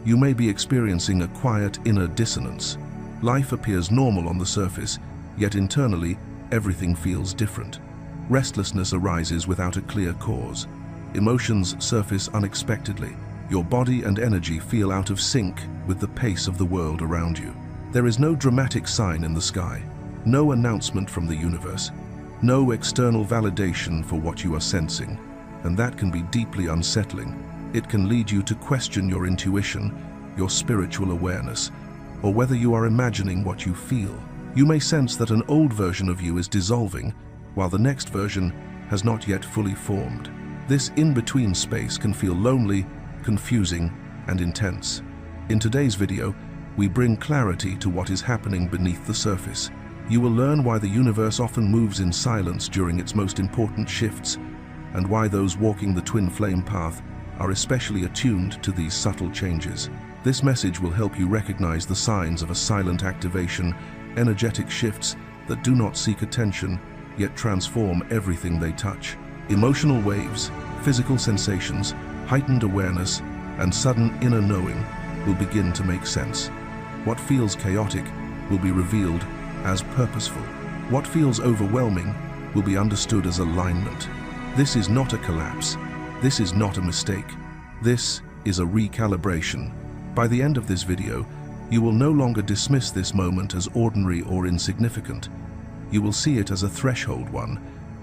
You may be experiencing a quiet inner dissonance. Life appears normal on the surface, yet internally, everything feels different. Restlessness arises without a clear cause. Emotions surface unexpectedly. Your body and energy feel out of sync with the pace of the world around you. There is no dramatic sign in the sky, no announcement from the universe, no external validation for what you are sensing, and that can be deeply unsettling. It can lead you to question your intuition, your spiritual awareness, or whether you are imagining what you feel. You may sense that an old version of you is dissolving, while the next version has not yet fully formed. This in-between space can feel lonely, confusing, and intense. In today's video, we bring clarity to what is happening beneath the surface. You will learn why the universe often moves in silence during its most important shifts, and why those walking the twin flame path are especially attuned to these subtle changes. This message will help you recognize the signs of a silent activation, energetic shifts that do not seek attention, yet transform everything they touch. Emotional waves, physical sensations, heightened awareness, and sudden inner knowing will begin to make sense. What feels chaotic will be revealed as purposeful. What feels overwhelming will be understood as alignment. This is not a collapse. This is not a mistake. This is a recalibration. By the end of this video, you will no longer dismiss this moment as ordinary or insignificant. You will see it as a threshold one,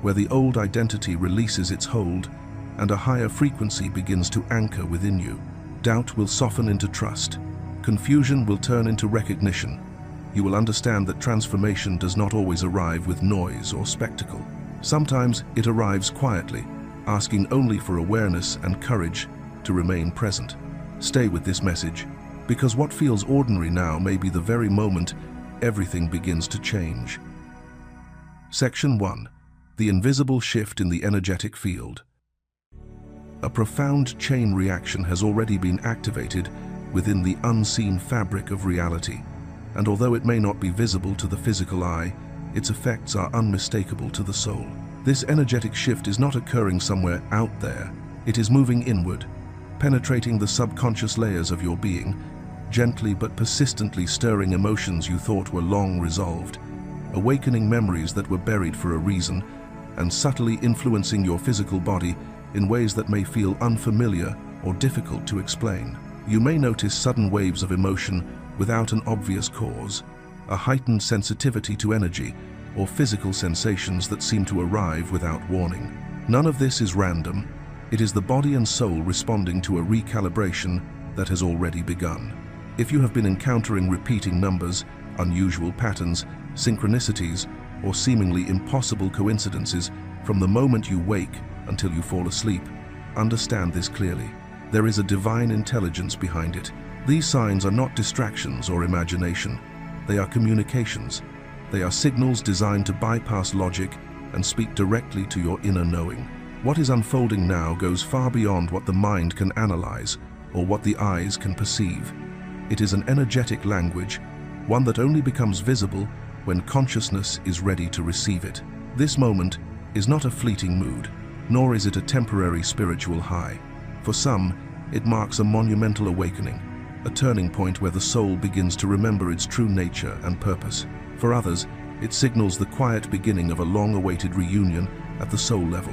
where the old identity releases its hold and a higher frequency begins to anchor within you. Doubt will soften into trust. Confusion will turn into recognition. You will understand that transformation does not always arrive with noise or spectacle. Sometimes it arrives quietly, asking only for awareness and courage to remain present. Stay with this message, because what feels ordinary now may be the very moment everything begins to change. Section 1. The invisible shift in the energetic field. A profound chain reaction has already been activated within the unseen fabric of reality, and although it may not be visible to the physical eye, its effects are unmistakable to the soul. This energetic shift is not occurring somewhere out there. It is moving inward, penetrating the subconscious layers of your being, gently but persistently stirring emotions you thought were long resolved, awakening memories that were buried for a reason, and subtly influencing your physical body in ways that may feel unfamiliar or difficult to explain. You may notice sudden waves of emotion without an obvious cause, a heightened sensitivity to energy, or physical sensations that seem to arrive without warning. None of this is random. It is the body and soul responding to a recalibration that has already begun. If you have been encountering repeating numbers, unusual patterns, synchronicities, or seemingly impossible coincidences from the moment you wake until you fall asleep, understand this clearly. There is a divine intelligence behind it. These signs are not distractions or imagination. They are communications. They are signals designed to bypass logic and speak directly to your inner knowing. What is unfolding now goes far beyond what the mind can analyze or what the eyes can perceive. It is an energetic language, one that only becomes visible when consciousness is ready to receive it. This moment is not a fleeting mood, nor is it a temporary spiritual high. For some, it marks a monumental awakening, a turning point where the soul begins to remember its true nature and purpose. For others, it signals the quiet beginning of a long-awaited reunion at the soul level,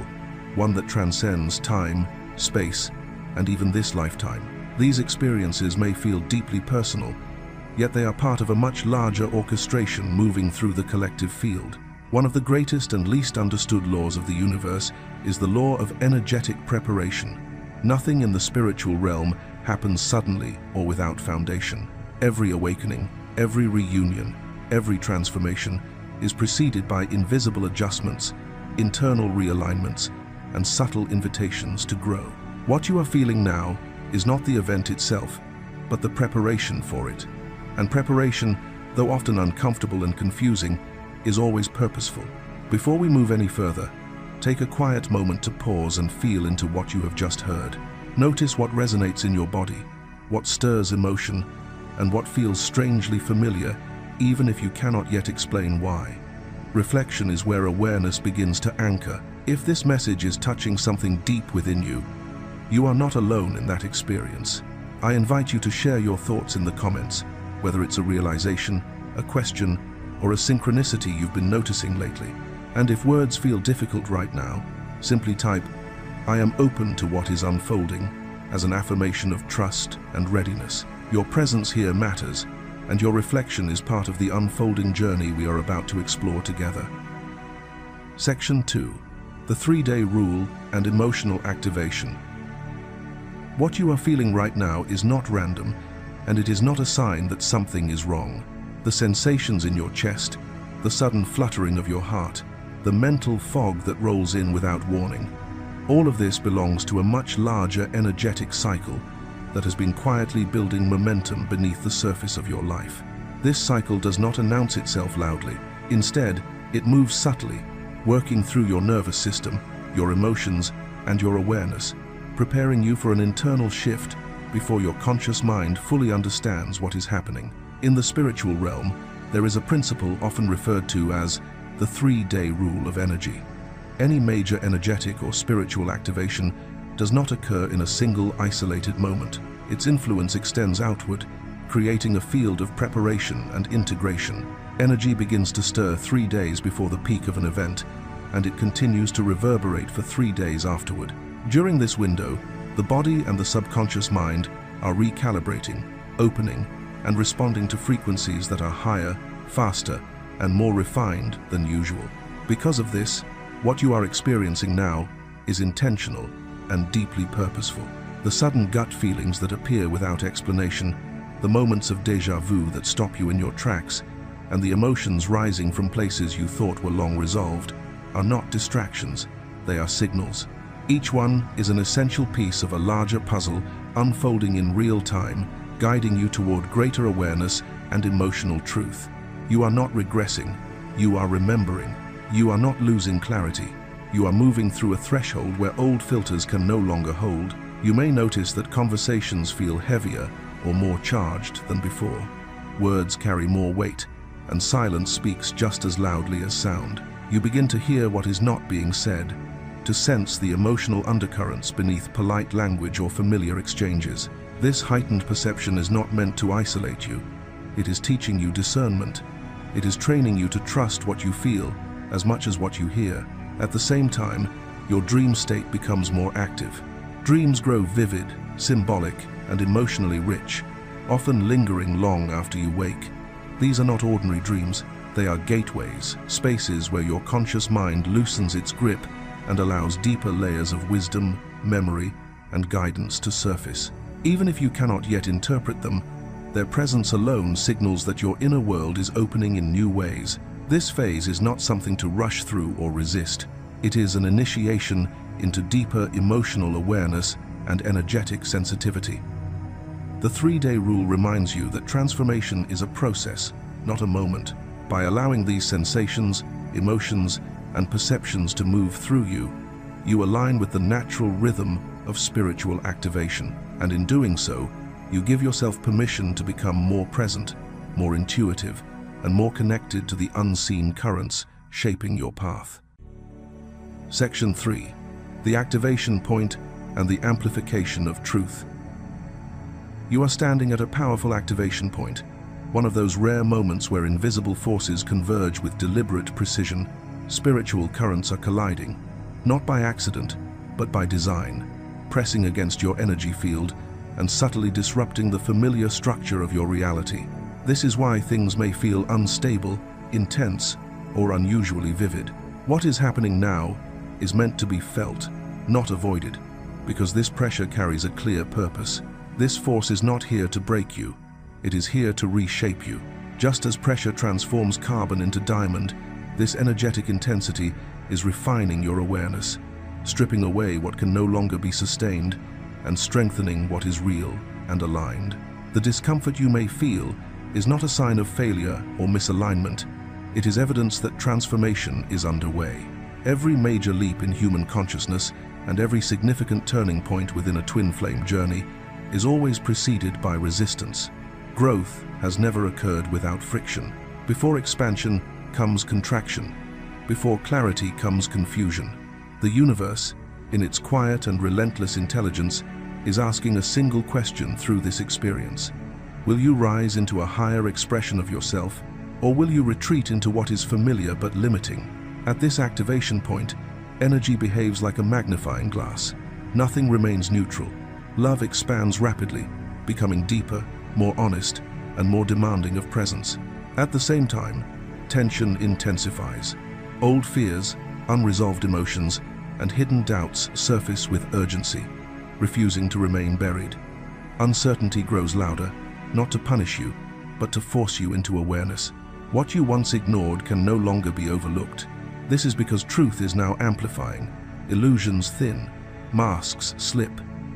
one that transcends time, space, and even this lifetime. These experiences may feel deeply personal, yet they are part of a much larger orchestration moving through the collective field. One of the greatest and least understood laws of the universe is the law of energetic preparation. Nothing in the spiritual realm happens suddenly or without foundation. Every awakening, every reunion, every transformation is preceded by invisible adjustments, internal realignments, and subtle invitations to grow. What you are feeling now is not the event itself, but the preparation for it. And preparation, though often uncomfortable and confusing, is always purposeful. Before we move any further, take a quiet moment to pause and feel into what you have just heard. Notice what resonates in your body, what stirs emotion, and what feels strangely familiar, even if you cannot yet explain why. Reflection is where awareness begins to anchor. If this message is touching something deep within you, you are not alone in that experience. I invite you to share your thoughts in the comments, whether it's a realization, a question, or a synchronicity you've been noticing lately. And if words feel difficult right now, simply type, "I am open to what is unfolding," as an affirmation of trust and readiness. Your presence here matters, and your reflection is part of the unfolding journey we are about to explore together. Section 2. The 3-day rule and emotional activation. What you are feeling right now is not random, and it is not a sign that something is wrong. The sensations in your chest, the sudden fluttering of your heart, the mental fog that rolls in without warning, all of this belongs to a much larger energetic cycle that has been quietly building momentum beneath the surface of your life. This cycle does not announce itself loudly. Instead, it moves subtly, working through your nervous system, your emotions, and your awareness, preparing you for an internal shift before your conscious mind fully understands what is happening. In the spiritual realm, there is a principle often referred to as the 3-day rule of energy. Any major energetic or spiritual activation does not occur in a single isolated moment. Its influence extends outward, creating a field of preparation and integration. Energy begins to stir 3 days before the peak of an event, and it continues to reverberate for 3 days afterward. During this window, the body and the subconscious mind are recalibrating, opening, and responding to frequencies that are higher, faster, and more refined than usual. Because of this, what you are experiencing now is intentional and deeply purposeful. The sudden gut feelings that appear without explanation, the moments of déjà vu that stop you in your tracks, and the emotions rising from places you thought were long resolved, are not distractions, they are signals. Each one is an essential piece of a larger puzzle unfolding in real time, guiding you toward greater awareness and emotional truth. You are not regressing, you are remembering. You are not losing clarity. You are moving through a threshold where old filters can no longer hold. You may notice that conversations feel heavier or more charged than before. Words carry more weight, and silence speaks just as loudly as sound. You begin to hear what is not being said, to sense the emotional undercurrents beneath polite language or familiar exchanges. This heightened perception is not meant to isolate you. It is teaching you discernment. It is training you to trust what you feel as much as what you hear. At the same time, your dream state becomes more active. Dreams grow vivid, symbolic, and emotionally rich, often lingering long after you wake. These are not ordinary dreams. They are gateways, spaces where your conscious mind loosens its grip and allows deeper layers of wisdom, memory, and guidance to surface. Even if you cannot yet interpret them, their presence alone signals that your inner world is opening in new ways. This phase is not something to rush through or resist. It is an initiation into deeper emotional awareness and energetic sensitivity. The 3-day rule reminds you that transformation is a process, not a moment. By allowing these sensations, emotions, and perceptions to move through you, you align with the natural rhythm of spiritual activation. And in doing so, you give yourself permission to become more present, more intuitive, and more connected to the unseen currents shaping your path. Section 3. The activation point and the amplification of truth. You are standing at a powerful activation point, one of those rare moments where invisible forces converge with deliberate precision. Spiritual currents are colliding, not by accident, but by design, pressing against your energy field and subtly disrupting the familiar structure of your reality. This is why things may feel unstable, intense, or unusually vivid. What is happening now is meant to be felt, not avoided, because this pressure carries a clear purpose. This force is not here to break you, it is here to reshape you. Just as pressure transforms carbon into diamond, this energetic intensity is refining your awareness, stripping away what can no longer be sustained and strengthening what is real and aligned. The discomfort you may feel is not a sign of failure or misalignment. It is evidence that transformation is underway. Every major leap in human consciousness and every significant turning point within a twin flame journey is always preceded by resistance. Growth has never occurred without friction. Before expansion comes contraction. Before clarity comes confusion. The universe, in its quiet and relentless intelligence, is asking a single question through this experience. Will you rise into a higher expression of yourself, or will you retreat into what is familiar but limiting? At this activation point, energy behaves like a magnifying glass. Nothing remains neutral. Love expands rapidly, becoming deeper, more honest, and more demanding of presence. At the same time, tension intensifies. Old fears, unresolved emotions, and hidden doubts surface with urgency, refusing to remain buried. Uncertainty grows louder, not to punish you, but to force you into awareness. What you once ignored can no longer be overlooked. This is because truth is now amplifying. Illusions thin, masks slip,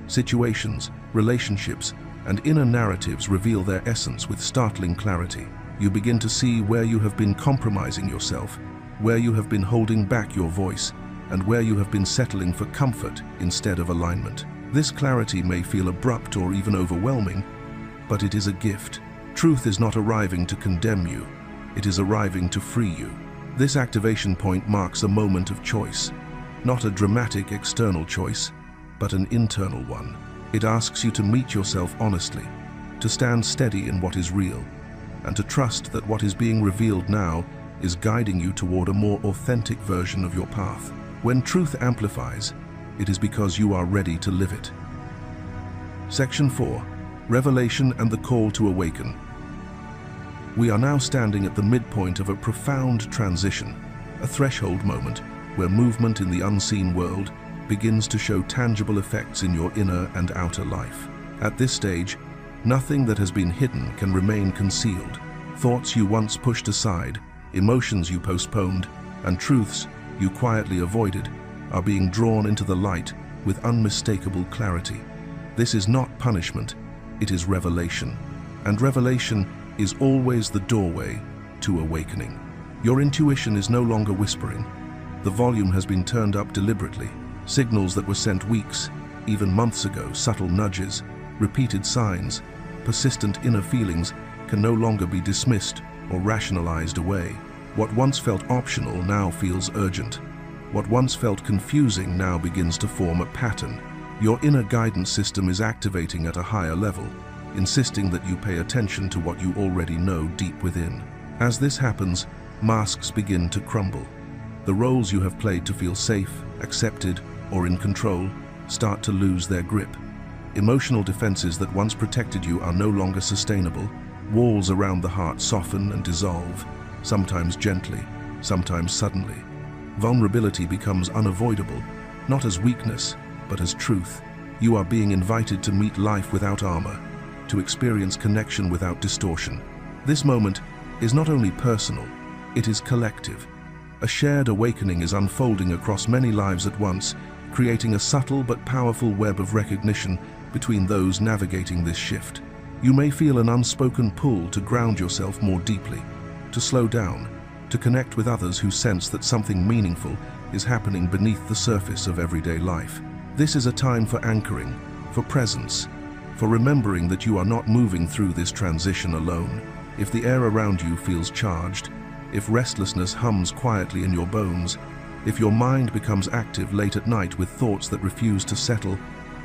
situations, relationships, and inner narratives reveal their essence with startling clarity. You begin to see where you have been compromising yourself, where you have been holding back your voice, and where you have been settling for comfort instead of alignment. This clarity may feel abrupt or even overwhelming, but it is a gift. Truth is not arriving to condemn you, it is arriving to free you. This activation point marks a moment of choice, not a dramatic external choice, but an internal one. It asks you to meet yourself honestly, to stand steady in what is real, and to trust that what is being revealed now is guiding you toward a more authentic version of your path. When truth amplifies, it is because you are ready to live it. Section 4. Revelation and the Call to Awaken. We are now standing at the midpoint of a profound transition, a threshold moment where movement in the unseen world begins to show tangible effects in your inner and outer life. At this stage, nothing that has been hidden can remain concealed. Thoughts you once pushed aside, emotions you postponed, and truths you quietly avoided are being drawn into the light with unmistakable clarity. This is not punishment, it is revelation. And revelation is always the doorway to awakening. Your intuition is no longer whispering. The volume has been turned up deliberately. Signals that were sent weeks, even months ago, subtle nudges, repeated signs, persistent inner feelings can no longer be dismissed or rationalized away. What once felt optional now feels urgent. What once felt confusing now begins to form a pattern. Your inner guidance system is activating at a higher level, insisting that you pay attention to what you already know deep within. As this happens, masks begin to crumble. The roles you have played to feel safe, accepted, or in control start to lose their grip. Emotional defenses that once protected you are no longer sustainable. Walls around the heart soften and dissolve, sometimes gently, sometimes suddenly. Vulnerability becomes unavoidable, not as weakness, but as truth. You are being invited to meet life without armor, to experience connection without distortion. This moment is not only personal, it is collective. A shared awakening is unfolding across many lives at once, creating a subtle but powerful web of recognition between those navigating this shift. You may feel an unspoken pull to ground yourself more deeply, to slow down, to connect with others who sense that something meaningful is happening beneath the surface of everyday life. This is a time for anchoring, for presence, for remembering that you are not moving through this transition alone. If the air around you feels charged, if restlessness hums quietly in your bones, if your mind becomes active late at night with thoughts that refuse to settle,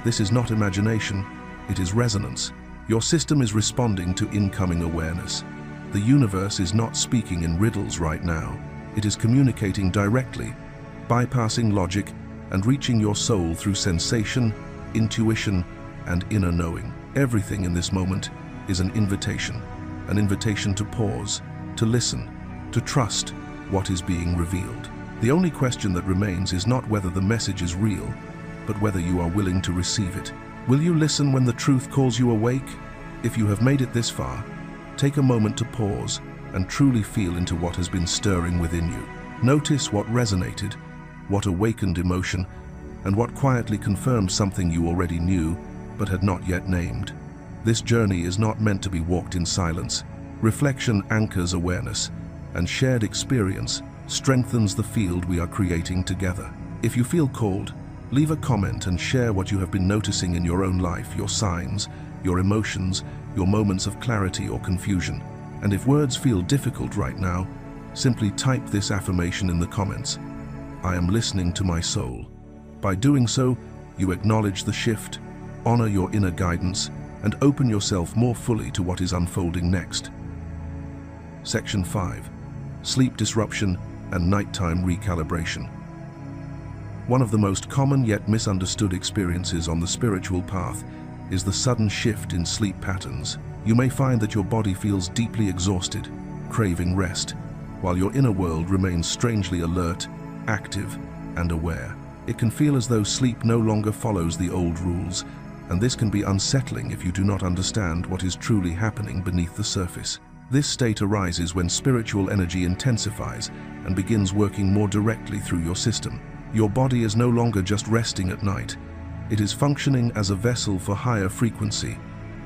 this is not imagination, it is resonance. Your system is responding to incoming awareness. The universe is not speaking in riddles right now. It is communicating directly, bypassing logic and reaching your soul through sensation, intuition, and inner knowing. Everything in this moment is an invitation to pause, to listen, to trust what is being revealed. The only question that remains is not whether the message is real, but whether you are willing to receive it. Will you listen when the truth calls you awake? If you have made it this far, take a moment to pause and truly feel into what has been stirring within you. Notice what resonated, what awakened emotion, and what quietly confirmed something you already knew but had not yet named. This journey is not meant to be walked in silence. Reflection anchors awareness, and shared experience strengthens the field we are creating together. If you feel called, leave a comment and share what you have been noticing in your own life, your signs, your emotions, your moments of clarity or confusion. And if words feel difficult right now, simply type this affirmation in the comments: I am listening to my soul. By doing so, you acknowledge the shift, honor your inner guidance, and open yourself more fully to what is unfolding next. Section 5. Sleep disruption and nighttime recalibration. One of the most common yet misunderstood experiences on the spiritual path is the sudden shift in sleep patterns. You may find that your body feels deeply exhausted, craving rest, while your inner world remains strangely alert, active, and aware. It can feel as though sleep no longer follows the old rules, and this can be unsettling if you do not understand what is truly happening beneath the surface. This state arises when spiritual energy intensifies and begins working more directly through your system. Your body is no longer just resting at night. It is functioning as a vessel for higher frequency,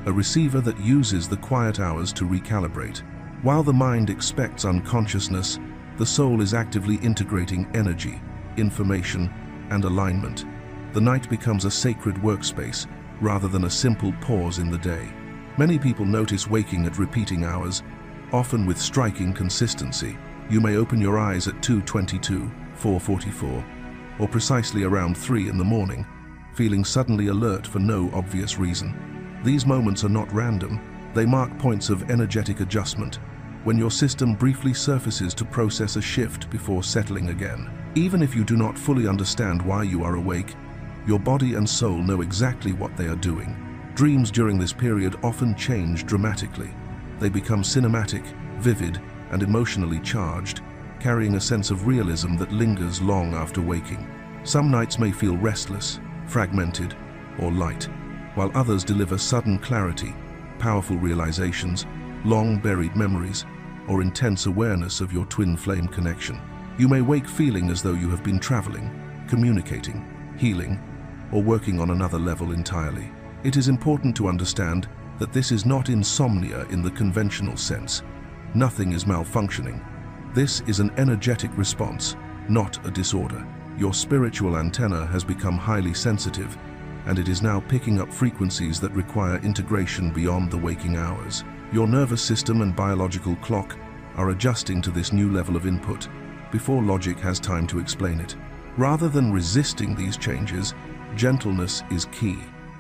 a receiver that uses the quiet hours to recalibrate. While the mind expects unconsciousness, the soul is actively integrating energy, information, and alignment. The night becomes a sacred workspace rather than a simple pause in the day. Many people notice waking at repeating hours, often with striking consistency. You may open your eyes at 2:22, 4:44, or precisely around 3 in the morning, feeling suddenly alert for no obvious reason. These moments are not random. They mark points of energetic adjustment, when your system briefly surfaces to process a shift before settling again. Even if you do not fully understand why you are awake, your body and soul know exactly what they are doing. Dreams during this period often change dramatically. They become cinematic, vivid, and emotionally charged, carrying a sense of realism that lingers long after waking. Some nights may feel restless, fragmented, or light, while others deliver sudden clarity, powerful realizations, long-buried memories, or intense awareness of your twin flame connection. You may wake feeling as though you have been traveling, communicating, healing, or working on another level entirely. It is important to understand that this is not insomnia in the conventional sense. Nothing is malfunctioning. This is an energetic response, not a disorder. Your spiritual antenna has become highly sensitive, and it is now picking up frequencies that require integration beyond the waking hours. Your nervous system and biological clock are adjusting to this new level of input before logic has time to explain it. Rather than resisting these changes, gentleness is key.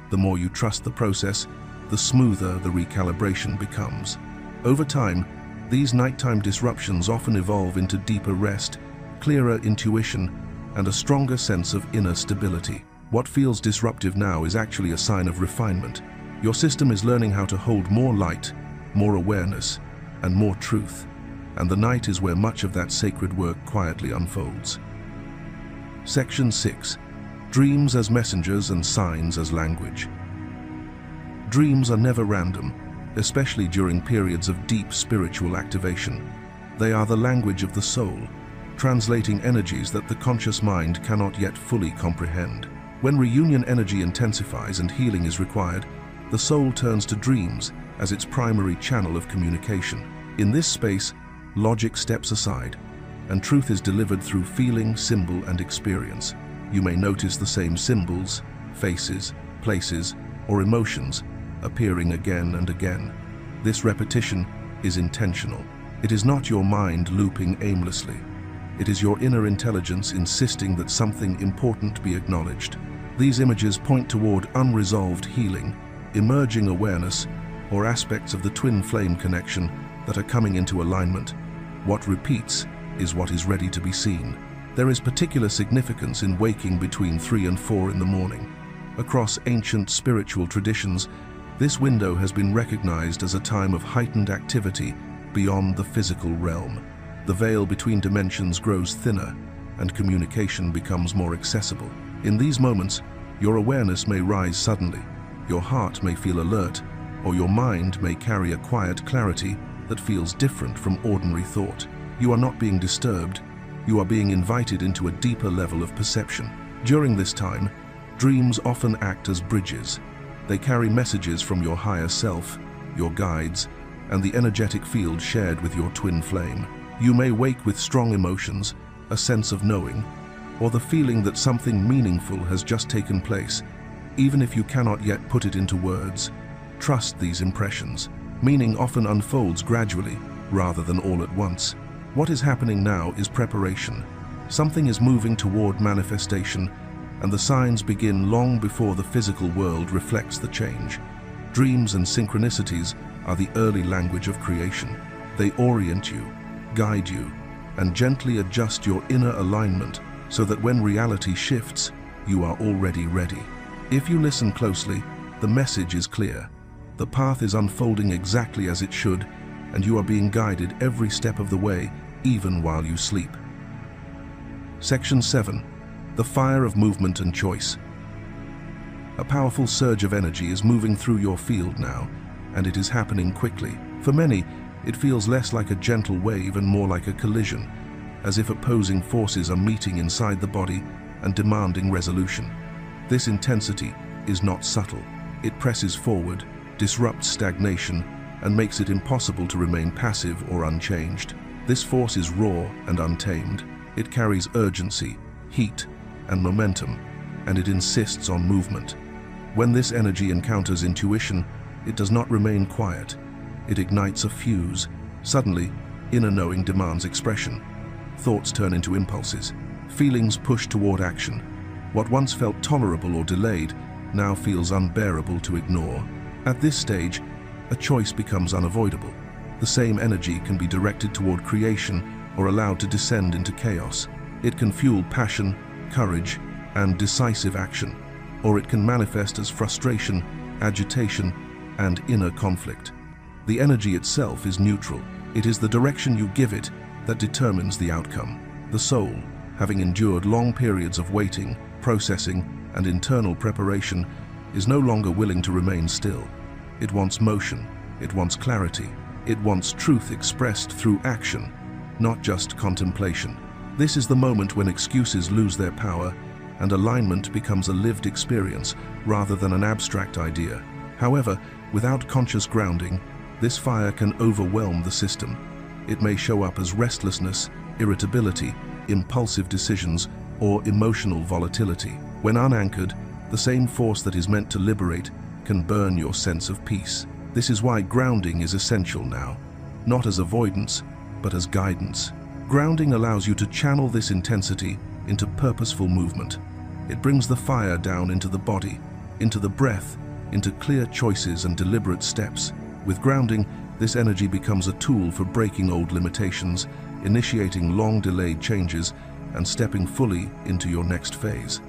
The more you trust the process, the smoother the recalibration becomes. Over time, these nighttime disruptions often evolve into deeper rest, clearer intuition, and a stronger sense of inner stability. What feels disruptive now is actually a sign of refinement. Your system is learning how to hold more light, more awareness, and more truth, and the night is where much of that sacred work quietly unfolds. Section 6. Dreams as messengers and signs as language. Dreams are never random, especially during periods of deep spiritual activation. They are the language of the soul, translating energies that the conscious mind cannot yet fully comprehend. When reunion energy intensifies and healing is required, the soul turns to dreams as its primary channel of communication. In this space, logic steps aside, and truth is delivered through feeling, symbol, and experience. You may notice the same symbols, faces, places, or emotions appearing again and again. This repetition is intentional. It is not your mind looping aimlessly. It is your inner intelligence insisting that something important be acknowledged. These images point toward unresolved healing, emerging awareness, or aspects of the twin flame connection that are coming into alignment. What repeats is what is ready to be seen. There is particular significance in waking between 3 and 4 in the morning. Across ancient spiritual traditions, this window has been recognized as a time of heightened activity beyond the physical realm. The veil between dimensions grows thinner, and communication becomes more accessible. In these moments, your awareness may rise suddenly, your heart may feel alert, or your mind may carry a quiet clarity that feels different from ordinary thought. You are not being disturbed, you are being invited into a deeper level of perception. During this time, dreams often act as bridges. They carry messages from your higher self, your guides, and the energetic field shared with your twin flame. You may wake with strong emotions, a sense of knowing, or the feeling that something meaningful has just taken place. Even if you cannot yet put it into words, trust these impressions. Meaning often unfolds gradually, rather than all at once. What is happening now is preparation. Something is moving toward manifestation, and the signs begin long before the physical world reflects the change. Dreams and synchronicities are the early language of creation. They orient you, guide you, and gently adjust your inner alignment so that when reality shifts, you are already ready. If you listen closely, the message is clear. The path is unfolding exactly as it should, and you are being guided every step of the way, even while you sleep. Section 7. The fire of movement and choice. A powerful surge of energy is moving through your field now, and it is happening quickly. For many, it feels less like a gentle wave and more like a collision, as if opposing forces are meeting inside the body and demanding resolution. This intensity is not subtle. It presses forward, disrupts stagnation, and makes it impossible to remain passive or unchanged. This force is raw and untamed. It carries urgency, heat, and momentum, and it insists on movement. When this energy encounters intuition, it does not remain quiet. It ignites a fuse. Suddenly, inner knowing demands expression. Thoughts turn into impulses. Feelings push toward action. What once felt tolerable or delayed now feels unbearable to ignore. At this stage, a choice becomes unavoidable. The same energy can be directed toward creation or allowed to descend into chaos. It can fuel passion, courage, and decisive action, or it can manifest as frustration, agitation, and inner conflict. The energy itself is neutral. It is the direction you give it that determines the outcome. The soul, having endured long periods of waiting, processing, and internal preparation, is no longer willing to remain still. It wants motion, it wants clarity, it wants truth expressed through action, not just contemplation. This is the moment when excuses lose their power and alignment becomes a lived experience rather than an abstract idea. However, without conscious grounding, this fire can overwhelm the system. It may show up as restlessness, irritability, impulsive decisions, or emotional volatility. When unanchored, the same force that is meant to liberate can burn your sense of peace. This is why grounding is essential now, not as avoidance, but as guidance. Grounding allows you to channel this intensity into purposeful movement. It brings the fire down into the body, into the breath, into clear choices and deliberate steps. With grounding, this energy becomes a tool for breaking old limitations, initiating long-delayed changes, and stepping fully into your next phase.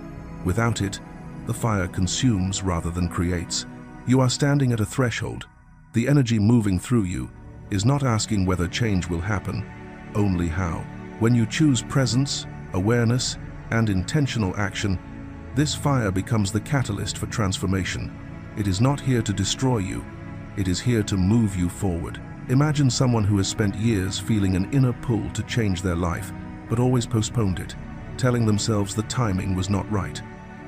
Without it, the fire consumes rather than creates. You are standing at a threshold. The energy moving through you is not asking whether change will happen, only how. When you choose presence, awareness, and intentional action, this fire becomes the catalyst for transformation. It is not here to destroy you. It is here to move you forward. Imagine someone who has spent years feeling an inner pull to change their life, but always postponed it, telling themselves the timing was not right.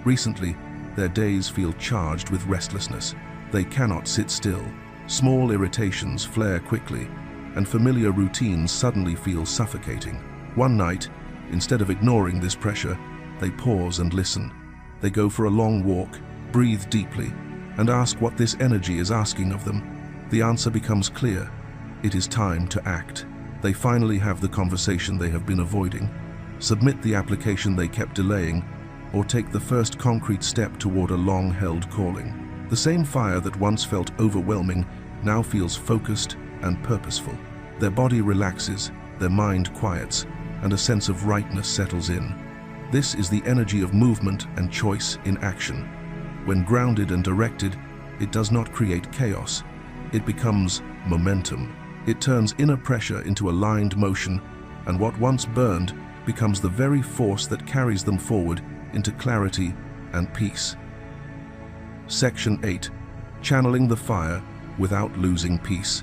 Recently, their days feel charged with restlessness. They cannot sit still. Small irritations flare quickly, and familiar routines suddenly feel suffocating. One night, instead of ignoring this pressure, they pause and listen. They go for a long walk, breathe deeply, and ask what this energy is asking of them. The answer becomes clear. It is time to act. They finally have the conversation they have been avoiding, submit the application they kept delaying, or take the first concrete step toward a long-held calling. The same fire that once felt overwhelming now feels focused and purposeful. Their body relaxes, their mind quiets, and a sense of rightness settles in. This is the energy of movement and choice in action. When grounded and directed, it does not create chaos. It becomes momentum. It turns inner pressure into aligned motion, and what once burned becomes the very force that carries them forward into clarity and peace. Section 8. Channeling the fire without losing peace.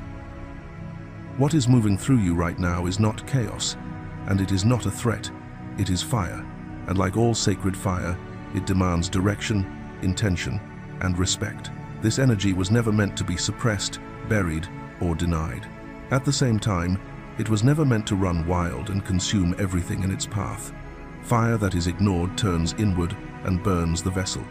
What is moving through you right now is not chaos, and it is not a threat. It is fire, and like all sacred fire, it demands direction, intention, and respect. This energy was never meant to be suppressed, buried, or denied. At the same time, it was never meant to run wild and consume everything in its path. Fire that is ignored turns inward and burns the vessel.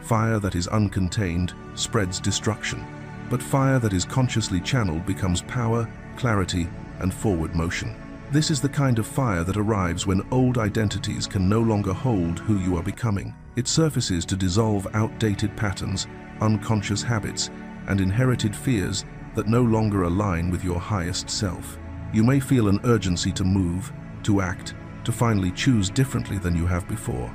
Fire that is uncontained spreads destruction. But fire that is consciously channeled becomes power, clarity, and forward motion. This is the kind of fire that arrives when old identities can no longer hold who you are becoming. It surfaces to dissolve outdated patterns, unconscious habits, and inherited fears that no longer align with your highest self. You may feel an urgency to move, to act, to finally choose differently than you have before.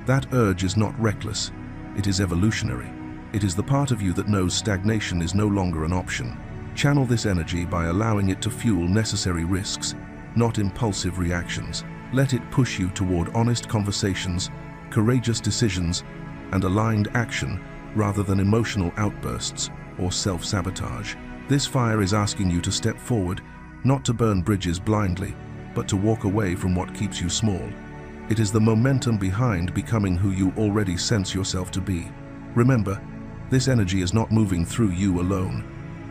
That urge is not reckless, it is evolutionary. It is the part of you that knows stagnation is no longer an option. Channel this energy by allowing it to fuel necessary risks, not impulsive reactions. Let it push you toward honest conversations, courageous decisions, and aligned action rather than emotional outbursts or self-sabotage. This fire is asking you to step forward, not to burn bridges blindly, but to walk away from what keeps you small. It is the momentum behind becoming who you already sense yourself to be. Remember, this energy is not moving through you alone.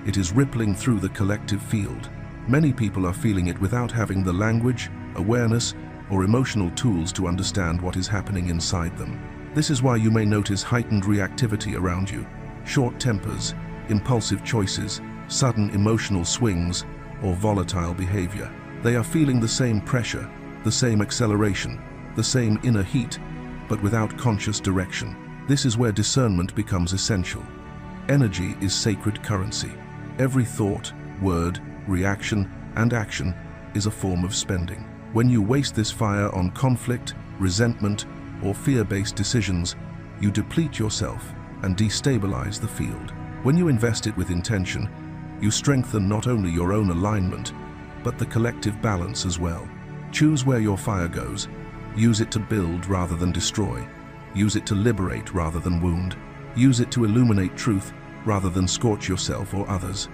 It is rippling through the collective field. Many people are feeling it without having the language, awareness, or emotional tools to understand what is happening inside them. This is why you may notice heightened reactivity around you, short tempers, impulsive choices, sudden emotional swings, or volatile behavior. They are feeling the same pressure, the same acceleration, the same inner heat, but without conscious direction. This is where discernment becomes essential. Energy is sacred currency. Every thought, word, reaction, and action is a form of spending. When you waste this fire on conflict, resentment, or fear-based decisions, you deplete yourself and destabilize the field. When you invest it with intention, you strengthen not only your own alignment, but the collective balance as well. Choose where your fire goes. Use it to build rather than destroy. Use it to liberate rather than wound. Use it to illuminate truth rather than scorch yourself or others.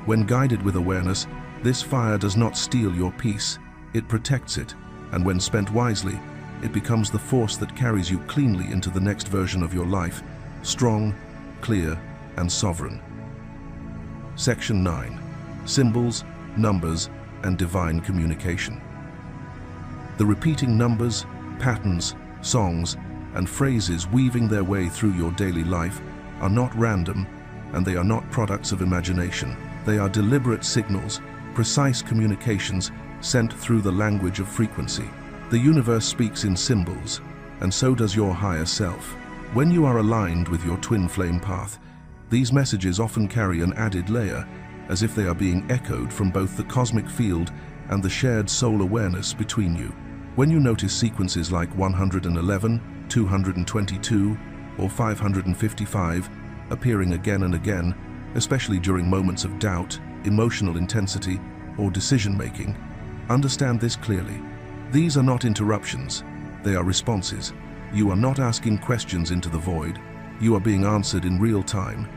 When guided with awareness, this fire does not steal your peace, it protects it, and when spent wisely, it becomes the force that carries you cleanly into the next version of your life, strong, clear, and sovereign. Section 9. Symbols, Numbers, and Divine Communication. The repeating numbers, patterns, songs, and phrases weaving their way through your daily life are not random, and they are not products of imagination. They are deliberate signals, precise communications sent through the language of frequency. The universe speaks in symbols, and so does your higher self. When you are aligned with your twin flame path, these messages often carry an added layer, as if they are being echoed from both the cosmic field and the shared soul awareness between you. When you notice sequences like 111, 222, or 555 appearing again and again, especially during moments of doubt, emotional intensity, or decision-making, understand this clearly. These are not interruptions, they are responses. You are not asking questions into the void, you are being answered in real time,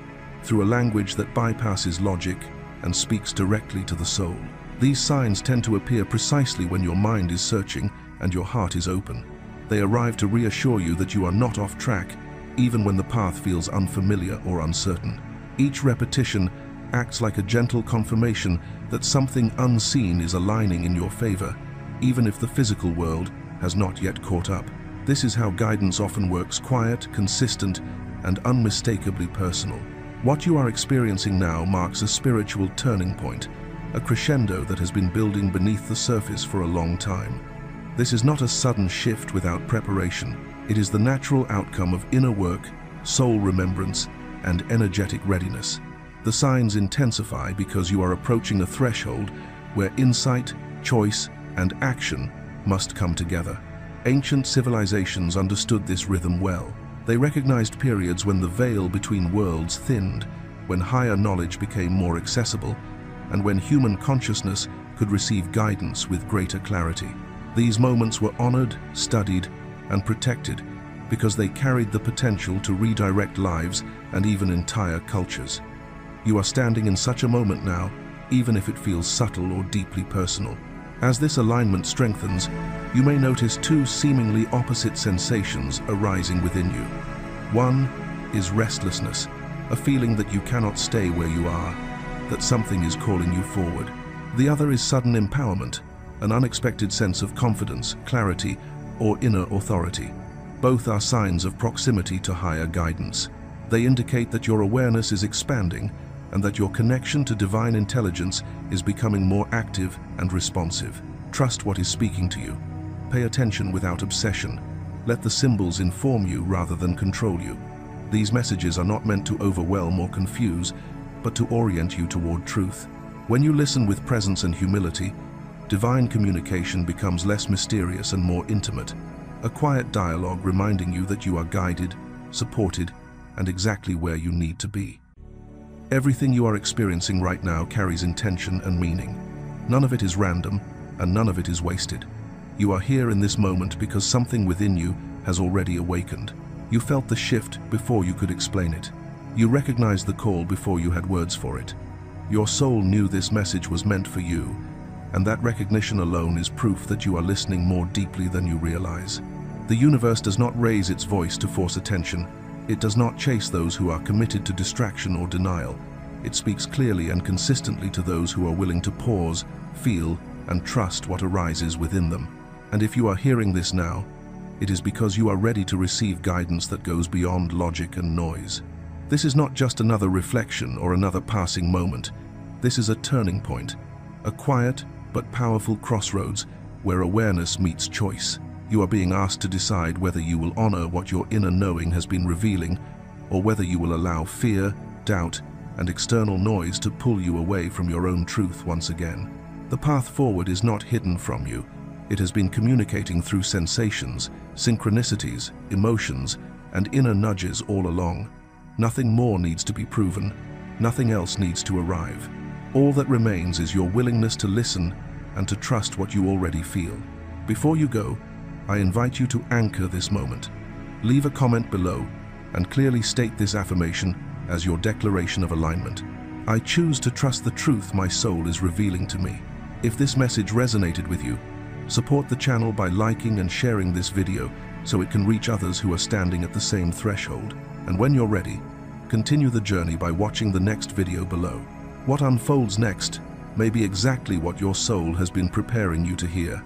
through a language that bypasses logic and speaks directly to the soul. These signs tend to appear precisely when your mind is searching and your heart is open. They arrive to reassure you that you are not off track, even when the path feels unfamiliar or uncertain. Each repetition acts like a gentle confirmation that something unseen is aligning in your favor, even if the physical world has not yet caught up. This is how guidance often works: quiet, consistent, and unmistakably personal. What you are experiencing now marks a spiritual turning point, a crescendo that has been building beneath the surface for a long time. This is not a sudden shift without preparation. It is the natural outcome of inner work, soul remembrance, and energetic readiness. The signs intensify because you are approaching a threshold where insight, choice, and action must come together. Ancient civilizations understood this rhythm well. They recognized periods when the veil between worlds thinned, when higher knowledge became more accessible, and when human consciousness could receive guidance with greater clarity. These moments were honored, studied, and protected because they carried the potential to redirect lives and even entire cultures. You are standing in such a moment now, even if it feels subtle or deeply personal. As this alignment strengthens, you may notice two seemingly opposite sensations arising within you. One is restlessness, a feeling that you cannot stay where you are, that something is calling you forward. The other is sudden empowerment, an unexpected sense of confidence, clarity, or inner authority. Both are signs of proximity to higher guidance. They indicate that your awareness is expanding and that your connection to divine intelligence is becoming more active and responsive. Trust what is speaking to you. Pay attention without obsession. Let the symbols inform you rather than control you. These messages are not meant to overwhelm or confuse, but to orient you toward truth. When you listen with presence and humility, divine communication becomes less mysterious and more intimate, a quiet dialogue reminding you that you are guided, supported, and exactly where you need to be. Everything you are experiencing right now carries intention and meaning. None of it is random, and none of it is wasted. You are here in this moment because something within you has already awakened. You felt the shift before you could explain it. You recognized the call before you had words for it. Your soul knew this message was meant for you, and that recognition alone is proof that you are listening more deeply than you realize. The universe does not raise its voice to force attention. It does not chase those who are committed to distraction or denial. It speaks clearly and consistently to those who are willing to pause, feel, and trust what arises within them. And if you are hearing this now, it is because you are ready to receive guidance that goes beyond logic and noise. This is not just another reflection or another passing moment. This is a turning point, a quiet but powerful crossroads where awareness meets choice. You are being asked to decide whether you will honor what your inner knowing has been revealing, or whether you will allow fear, doubt, and external noise to pull you away from your own truth once again. The path forward is not hidden from you. It has been communicating through sensations, synchronicities, emotions, and inner nudges all along. Nothing more needs to be proven. Nothing else needs to arrive. All that remains is your willingness to listen and to trust what you already feel. Before you go, I invite you to anchor this moment. Leave a comment below and clearly state this affirmation as your declaration of alignment. I choose to trust the truth my soul is revealing to me. If this message resonated with you, support the channel by liking and sharing this video so it can reach others who are standing at the same threshold. And when you're ready, continue the journey by watching the next video below. What unfolds next may be exactly what your soul has been preparing you to hear.